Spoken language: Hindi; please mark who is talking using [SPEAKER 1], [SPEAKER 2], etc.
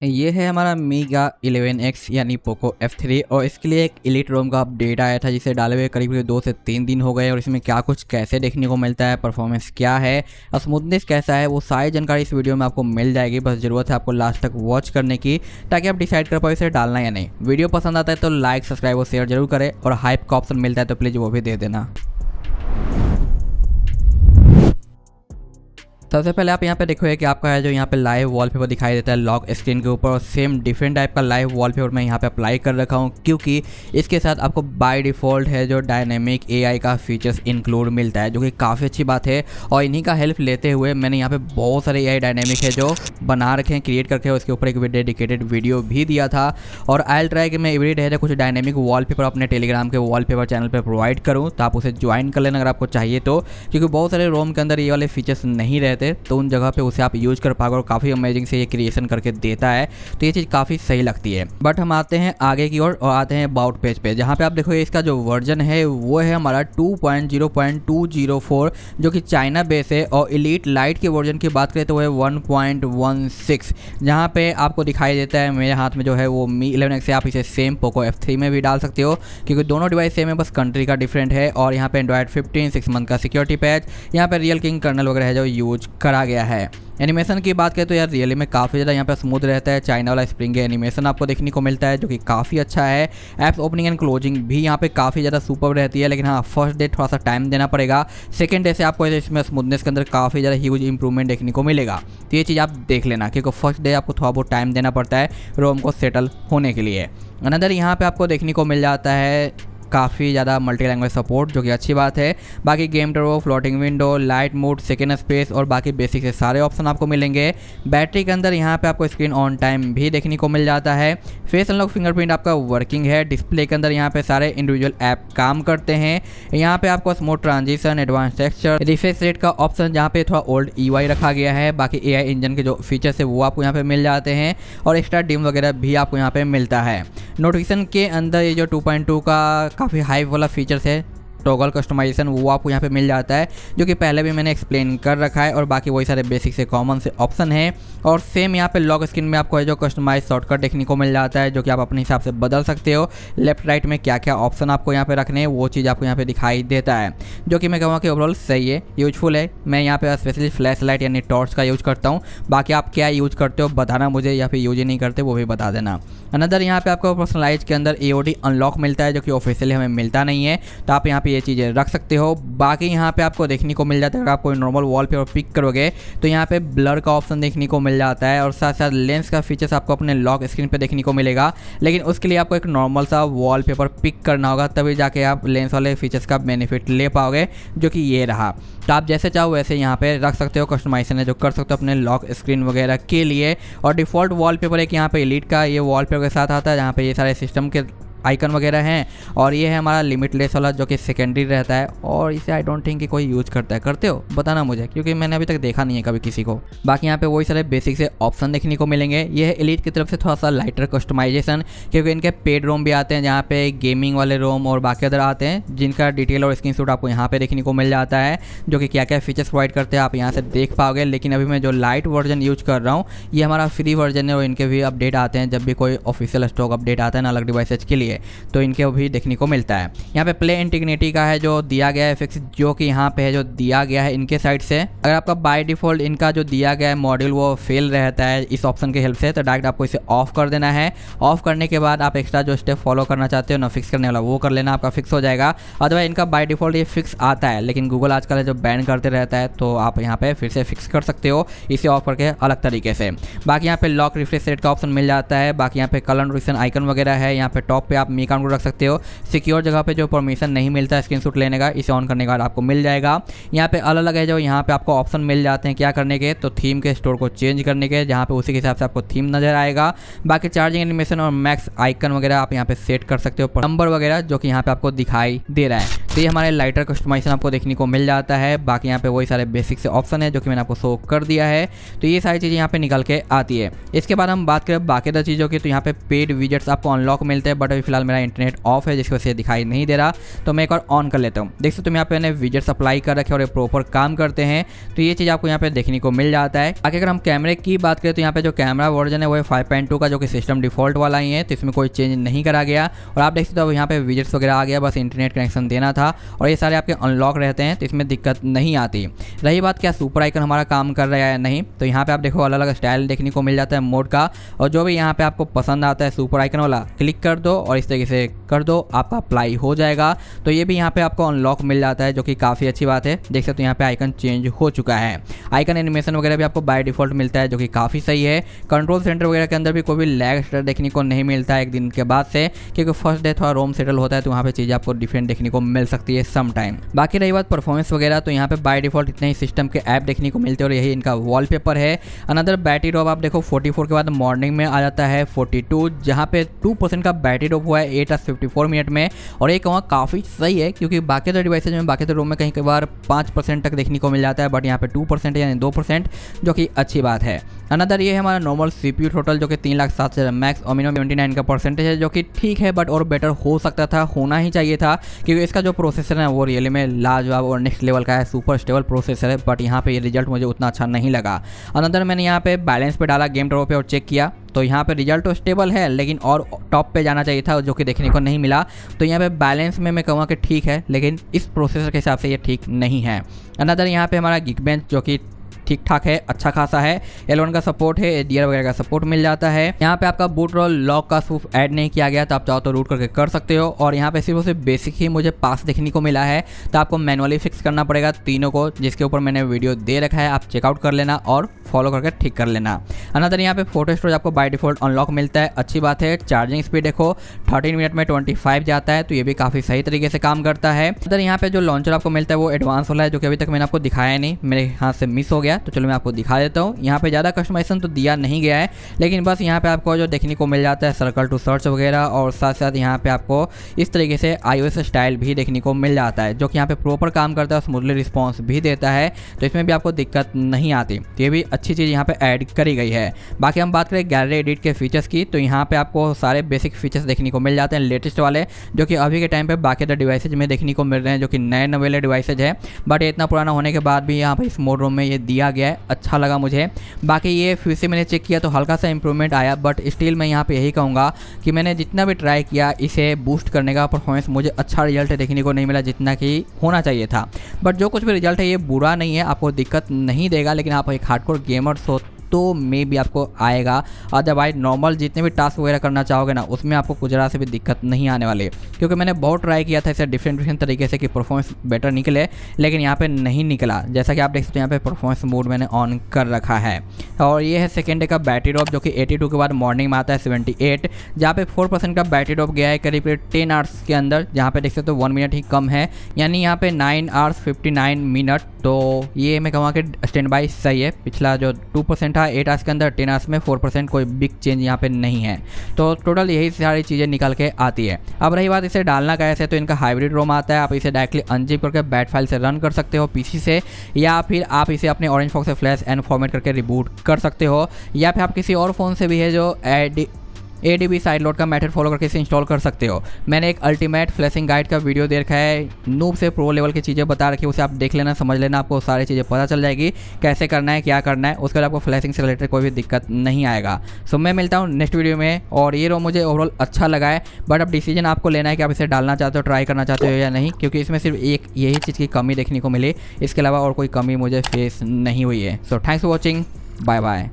[SPEAKER 1] ये है हमारा मीगा 11X यानी पोको F3 और इसके लिए एक एलीट रोम का अपडेट आया था जिसे डाले हुए करीब 2 से 3 दिन हो गए और इसमें क्या कुछ कैसे देखने को मिलता है, परफॉर्मेंस क्या है और स्मूथनेस कैसा है, वो सारी जानकारी इस वीडियो में आपको मिल जाएगी। बस जरूरत है आपको लास्ट तक वॉच करने की ताकि आप डिसाइड कर पाओ इसे डालना या नहीं। वीडियो पसंद आता है तो लाइक, सब्सक्राइब और शेयर जरूर करें और हाइप का ऑप्शन मिलता है तो प्लीज़ वो भी दे देना। सबसे पहले आप यहाँ पे देखोगे कि आपका है जो यहाँ पे लाइव वॉलपेपर दिखाई देता है लॉक स्क्रीन के ऊपर और सेम डिफरेंट टाइप का लाइव वॉलपेपर मैं यहाँ पे अप्लाई कर रखा हूँ क्योंकि इसके साथ आपको बाय डिफ़ॉल्ट है जो डायनेमिक एआई का फीचर्स इंक्लूड मिलता है जो कि काफ़ी अच्छी बात है। और इन्हीं का हेल्प लेते हुए मैंने यहाँ पे बहुत सारे एआई डायनेमिक है जो बना रखे हैं, क्रिएट करके उसके ऊपर एक डेडिकेटेड वीडियो भी दिया था। और आई ट्राई कि मैं एवरी डे कुछ डायनेमिक वॉलपेपर अपने टेलीग्राम के वॉलपेपर चैनल पर प्रोवाइड करूँ तो आप उसे ज्वाइन कर लेना अगर आपको चाहिए तो, क्योंकि बहुत सारे रोम के अंदर ये वाले फीचर्स नहीं रहते तो उन जगह पे उसे आप यूज कर पाओगे और काफ़ी अमेजिंग से ये क्रिएशन करके देता है तो ये चीज़ काफ़ी सही लगती है। बट हम आते हैं आगे की ओर और आते हैं अबाउट पेज पे, जहाँ पे आप देखोगे इसका जो वर्जन है वो है हमारा 2.0.204 जो कि चाइना बेस है और एलीट लाइट के वर्जन की बात करें तो वो है 1.16, जहाँ पे आपको दिखाई देता है मेरे हाथ में जो है वो मी 11X से। आप इसे सेम पोको F3 में भी डाल सकते हो क्योंकि दोनों डिवाइस सेम है, बस कंट्री का डिफरेंट है। और यहाँ पे एंड्रॉइड 15 6 मंथ का सिक्योरिटी पैच, यहाँ पे रियल किंग कर्नल वगैरह है जो यूज करा गया है। एनिमेशन की बात करें तो यार रियली में काफ़ी ज़्यादा यहाँ पे स्मूथ रहता है। चाइना वाला स्प्रिंग एनिमेशन आपको देखने को मिलता है जो कि काफ़ी अच्छा है। ऐप्स ओपनिंग एंड क्लोजिंग भी यहाँ पे काफ़ी ज़्यादा सुपर रहती है, लेकिन हाँ फर्स्ट डे थोड़ा सा टाइम देना पड़ेगा। सेकंड डे से आपको इसमें स्मूथनेस के अंदर काफ़ी ज़्यादा ह्यूज इंप्रूवमेंट देखने को मिलेगा, तो ये चीज़ आप देख लेना क्योंकि फर्स्ट डे आपको थोड़ा बहुत टाइम देना पड़ता है रोम को सेटल होने के लिए। अनदर यहाँ पे आपको देखने को मिल जाता है काफ़ी ज़्यादा मल्टी लैंग्वेज सपोर्ट जो कि अच्छी बात है। बाकी game turbo, floating window, light mode, second space और बाकी बेसिक से सारे ऑप्शन आपको मिलेंगे। बैटरी के अंदर यहाँ पे आपको स्क्रीन ऑन टाइम भी देखने को मिल जाता है। फेस अनलॉक फिंगरप्रिंट आपका वर्किंग है। डिस्प्ले के अंदर यहाँ पे सारे इंडिविजुअल ऐप काम करते हैं। यहाँ पे आपको smooth transition, advance texture, refresh rate का ऑप्शन जहाँ पे थोड़ा ओल्ड EY रखा गया है। बाकी AI इंजन के जो फीचर्स है वो आपको यहाँ पे मिल जाते हैं और एक्स्ट्रा डिम वगैरह भी आपको यहाँ पे मिलता है। नोटिफिकेशन के अंदर ये जो 2.2 का काफ़ी हाई वाला फीचर्स है टॉगल कस्टमाइजेशन वो आपको यहाँ पे मिल जाता है जो कि पहले भी मैंने एक्सप्लेन कर रखा है। और बाकी वही सारे बेसिक से कॉमन से ऑप्शन है। और सेम यहाँ पे लॉक स्क्रीन में आपको है जो कस्टमाइज शॉर्टकट देखने को मिल जाता है जो कि आप अपने हिसाब से बदल सकते हो। लेफ्ट राइट में क्या क्या ऑप्शन आपको यहाँ पे रखने हैं वो चीज़ आपको यहाँ पे दिखाई देता है जो कि मैं कहूँगा कि ओवरऑल सही है, यूजफुल है। मैं यहाँ पे स्पेशली फ्लैश लाइट यानी टॉर्च का यूज करता हूँ। बाकी आप क्या यूज करते हो बताना मुझे, या फिर यूज ही नहीं करते वो भी बता देना। अनदर यहाँ पे आपको पर्सनलाइज के अंदर AOD अनलॉक मिलता है जो कि ऑफिशियली हमें मिलता नहीं है, तो आप यहाँ पे ये चीज़ें रख सकते हो। बाकी यहाँ पे आपको देखने को मिल जाता है अगर आप कोई नॉर्मल वॉलपेपर पिक करोगे तो यहाँ पे ब्लर का ऑप्शन देखने को मिल जाता है और साथ साथ लेंस का फीचर्स आपको अपने लॉक स्क्रीन पे देखने को मिलेगा। लेकिन उसके लिए आपको एक नॉर्मल सा वॉलपेपर पिक करना होगा तभी जाके आप लेंस वाले फीचर्स का बेनिफिट ले पाओगे जो कि ये रहा। तो आप जैसे चाहो वैसे यहाँ पे रख सकते हो, कस्टमाइजेशन है जो कर सकते हो अपने लॉक स्क्रीन वगैरह के लिए। और डिफ़ॉल्ट वॉलपेपर एक यहाँ पे एलीट का ये वॉलपेपर के साथ आता है जहाँ पे ये सारे सिस्टम के आइकन वगैरह हैं। और ये है हमारा लिमिटलेस वाला जो कि सेकेंडरी रहता है और इसे आई डोंट थिंक कि कोई यूज करता है। करते हो बताना मुझे क्योंकि मैंने अभी तक देखा नहीं है कभी किसी को। बाकी यहाँ पे वही सारे बेसिक से ऑप्शन देखने को मिलेंगे। ये है एलीट की तरफ से थोड़ा सा लाइटर कस्टमाइजेशन क्योंकि इनके पेड रोम भी आते हैं जहाँ पे गेमिंग वाले रोम और बाकी अदर आते हैं जिनका डिटेल और स्क्रीनशॉट आपको यहाँ पे देखने को मिल जाता है जो कि क्या क्या फीचर्स प्रोवाइड करते हैं आप यहाँ से देख पाओगे। लेकिन अभी मैं जो लाइट वर्जन यूज कर रहा हूँ ये हमारा फ्री वर्जन है और इनके भी अपडेट आते हैं जब भी कोई ऑफिशियल स्टॉक अपडेट आता है ना अलग डिवाइसेज के लिए तो इनके भी देखने को मिलता है। यहाँ पे प्ले इंटीग्रिटी का है जो दिया गया है फिक्स जो कि यहाँ पे है जो दिया गया है इनके साइड से। अगर आपका बाय डिफॉल्ट इनका जो दिया गया है मॉड्यूल वो फेल रहता है इस ऑप्शन के हेल्प से तो डायरेक्ट आपको इसे ऑफ कर देना है। ऑफ करने के बाद आप एक्स्ट्रा जो स्टेप फॉलो करना चाहते हो ना फिक्स करने वाला वो कर लेना, आपका फिक्स हो जाएगा। अदरवाइज इनका बाय डिफॉल्ट ये फिक्स आता है लेकिन गूगल आजकल जो बैन करते रहता है तो आप यहाँ पे फिर से फिक्स कर सकते हो इसे ऑफ करके अलग तरीके से। बाकी यहाँ पे लॉक रिफ्रेश रेट का ऑप्शन मिल जाता है। बाकी यहाँ पे कलर नोटिफिकेशन आइकन वगैरह है। यहाँ पे टॉप पे आप मी अकाउंट को रख सकते हो। सिक्योर जगह पे जो परमिशन नहीं मिलता है स्क्रीनशॉट लेने का इसे ऑन करने के बाद आपको मिल जाएगा। यहाँ पे अलग अलग है जो यहाँ पे आपको ऑप्शन मिल जाते हैं क्या करने के, तो थीम के स्टोर को चेंज करने के जहाँ पे उसी के हिसाब से आपको थीम नजर आएगा। बाकी चार्जिंग एनिमेशन और मैक्स आइकन वगैरह आप यहाँ पे सेट कर सकते हो, नंबर वगैरह जो कि यहाँ पे आपको दिखाई दे रहा है। तो ये हमारे लाइटर कस्टमाइजेशन आपको देखने को मिल जाता है। बाकी यहाँ पे वही सारे बेसिक से ऑप्शन है जो कि मैंने आपको शो कर दिया है। तो ये सारी चीज़ें यहाँ पे निकल के आती है। इसके बाद हम बात करें बाकी चीज़ों की तो यहाँ पे पेड विजेट्स आपको अनलॉक मिलते हैं बट अभी फिलहाल मेरा इंटरनेट ऑफ है जिसकी वजह से दिखाई नहीं दे रहा, तो मैं एक बार ऑन कर लेता हूँ। देख सकते हो यहाँ पे मैंने विजेट्स अप्लाई कर रखे और ये प्रॉपर काम करते हैं, तो ये चीज़ आपको यहाँ पे देखने को मिल जाता है। आगे अगर हम कैमरे की बात करें तो यहाँ पे जो कैमरा वर्जन है वो है 5.2 का, जो कि सिस्टम डिफॉल्ट वाला ही है, तो इसमें कोई चेंज नहीं करा गया। और आप देख सकते हो यहाँ पे विजेट्स वगैरह आ गया, बस इंटरनेट कनेक्शन देना था और ये सारे आपके अनलॉक रहते हैं, तो इसमें दिक्कत नहीं आती। रही बात क्या सुपर आइकन हमारा काम कर रहा है या नहीं, तो यहाँ पे आप देखो अलग अलग स्टाइल देखने को मिल जाता है मोड का, और जो भी यहाँ पे आपको पसंद आता है सुपर आइकन वाला क्लिक कर दो और इस तरीके से कर दो, आपका अप्लाई हो जाएगा। तो ये भी यहाँ पे आपको अनलॉक मिल जाता है, जो कि काफ़ी अच्छी बात है। देख सकते हो यहाँ पे आइकन चेंज हो चुका है। आइकन एनिमेशन वगैरह भी आपको बाय डिफॉल्ट मिलता है, जो कि काफ़ी सही है। कंट्रोल सेंटर वगैरह के अंदर भी कोई भी लैग स्टर देखने को नहीं मिलता है एक दिन के बाद से, क्योंकि फर्स्ट डे थोड़ा रोम सेटल होता है, तो वहाँ पे चीज़ें आपको डिफरेंट देखने को मिल सकती है सम टाइम। बाकी रही बात परफॉर्मेंस वगैरह, तो यहाँ पे बाय डिफॉल्ट इतने ही सिस्टम के ऐप देखने को मिलते हैं और यही इनका वॉलपेपर है। अनदर बैटरी ड्रॉप आप देखो 44 के बाद मॉर्निंग में आ जाता है 42, जहाँ पे 2% का बैटरी ड्रॉप हुआ है 8 और 54 मिनट में, और एक वहाँ काफ़ी सही है, क्योंकि बाकी तो डिवाइसेज में बाकी तो रूम में कहीं कई बार 5% तक देखने को मिल जाता है, बट यहाँ पे 2% यानी 2%, जो कि अच्छी बात है। अनदर ये है हमारा नॉर्मल CPU टोटल, जो कि 3,07,000 मैक्स और मिनिमम 29 का परसेंटेज है, जो कि ठीक है, बट और बेटर हो सकता था, होना ही चाहिए था, क्योंकि इसका जो प्रोसेसर है वो रियली में लाजवाब और नेक्स्ट लेवल का है, सुपर स्टेबल प्रोसेसर है, बट यहाँ पे ये रिजल्ट मुझे उतना अच्छा नहीं लगा। अनदर मैंने यहाँ पे बैलेंस पे डाला गेम ड्रॉप पे और चेक किया, तो यहाँ पे रिजल्ट तो स्टेबल है, लेकिन और टॉप पे जाना चाहिए था, जो कि देखने को नहीं मिला। तो यहाँ पे बैलेंस में मैं कहूँगा कि ठीक है, लेकिन इस प्रोसेसर के हिसाब से ये ठीक नहीं है। अनदर यहाँ पे हमारा Geekbench जो कि ठीक ठाक है, अच्छा खासा है, L1 का सपोर्ट है, HDR वगैरह का सपोर्ट मिल जाता है। यहाँ पे आपका बूट रोल लॉक का स्पूफ ऐड नहीं किया गया, तो आप चाहो तो रूट करके कर सकते हो। और यहाँ पे सिर्फ और सिर्फ बेसिक ही मुझे पास देखने को मिला है, तो आपको मैनुअली फिक्स करना पड़ेगा तीनों को, जिसके ऊपर मैंने वीडियो दे रखा है, आप चेकआउट कर लेना और फॉलो करके ठीक कर लेना। अनदर यहाँ पे फोटो स्टोरेज आपको बाय डिफॉल्ट अनलॉक मिलता है, अच्छी बात है। चार्जिंग स्पीड देखो 13 मिनट में 25 जाता है, तो ये भी काफ़ी सही तरीके से काम करता है। अदर यहाँ पे जो लॉन्चर आपको मिलता है वो एडवांस वाला है, जो कि अभी तक मैंने आपको दिखाया नहीं, मेरे हाथ से मिस हो गया, तो चलो मैं आपको दिखा देता हूँ। यहाँ पे ज़्यादा कस्टमाइजेशन तो दिया नहीं गया है, लेकिन बस यहाँ पे आपको जो देखने को मिल जाता है सर्कल टू सर्च वगैरह, और साथ साथ यहाँ पे आपको इस तरीके से iOS स्टाइल भी देखने को मिल जाता है, जो कि यहाँ पे प्रॉपर काम करता है, स्मूथली रिस्पॉन्स भी देता है, तो इसमें भी आपको दिक्कत नहीं आती। तो ये भी अच्छी चीज़ यहाँ पे ऐड करी गई है। बाकी हम बात करें गैलरी एडिट के फीचर्स की, तो यहाँ पे आपको सारे बेसिक फीचर्स देखने को मिल जाते हैं लेटेस्ट वाले, जो कि अभी के टाइम पे बाकी द डिवाइसेज में देखने को मिल रहे हैं, जो कि नए नवेले डिवाइसेज है, बट ये इतना पुराना होने के बाद भी यहाँ पे इस मोड रूम में ये दिया गया है, अच्छा लगा मुझे। बाकी ये फिर से मैंने चेक किया तो हल्का सा इंप्रूवमेंट आया, बट स्टिल मैं यहाँ पे यही कहूँगा कि मैंने जितना भी ट्राई किया इसे बूस्ट करने का, परफॉर्मेंस मुझे अच्छा रिजल्ट देखने को नहीं मिला जितना कि होना चाहिए था। बट जो कुछ भी रिजल्ट है ये बुरा नहीं है, आपको दिक्कत नहीं देगा, लेकिन आप एक हार्डकोर गेमर्स हो तो मे भी आपको आएगा, अदरवाइज नॉर्मल जितने भी टास्क वगैरह करना चाहोगे ना, उसमें आपको कुछ ज़रा से भी दिक्कत नहीं आने वाली, क्योंकि मैंने बहुत ट्राई किया था इसे डिफरेंट तरीके से कि परफॉर्मेंस बेटर निकले, लेकिन यहाँ पे नहीं निकला। जैसा कि आप देख सकते हैं यहाँ पे परफॉर्मेंस मोड मैंने ऑन कर रखा है। और ये है सेकेंड डे का बैटरी ड्रॉप, जो कि 82 के बाद मॉर्निंग में आता है 78, जहाँ पे 4% का बैटरी ड्रॉप गया है करीब 10 आवर्स के अंदर, जहाँ पे देख सकते हो 1 मिनट ही कम है, यानी यहाँ पे 9 आवर्स 59 मिनट। तो ये मैं कहूँगा कि स्टैंड बाई सही है। पिछला जो 2% था 8 आवर्स के अंदर, 10 आवर्स में 4%, कोई बिग चेंज यहाँ पे नहीं है। तो टोटल यही सारी चीज़ें निकल के आती है। अब रही बात इसे डालना कैसे, तो इनका हाइब्रिड रोम आता है, आप इसे डायरेक्टली अनजिप करके बैट फाइल से रन कर सकते हो पीसी से, या फिर आप इसे अपने ऑरेंज फॉक्स से फ्लैश एंड फॉर्मेट करके रिबूट कर सकते हो, या फिर आप किसी और फ़ोन से भी है जो ADB साइड लोड का मेथड फॉलो करके इसे इंस्टॉल कर सकते हो। मैंने एक अल्टीमेट फ्लैशिंग गाइड का वीडियो दे रखा है, नूब से प्रो लेवल की चीज़ें बता रखी है, उसे आप देख लेना, समझ लेना, आपको सारी चीज़ें पता चल जाएगी कैसे करना है, क्या करना है, उसके बाद आपको फ्लैशिंग से रिलेटेड कोई भी दिक्कत नहीं आएगा। सो मैं मिलता हूँ नेक्स्ट वीडियो में। और ये रोम मुझे ओवरऑल अच्छा लगा है, बट अब डिसीजन आपको लेना है कि आप इसे डालना चाहते हो, ट्राई करना चाहते हो या नहीं, क्योंकि इसमें सिर्फ एक यही चीज़ की कमी देखने को मिली, इसके अलावा और कोई कमी मुझे फेस नहीं हुई है। So thanks for watching, bye bye.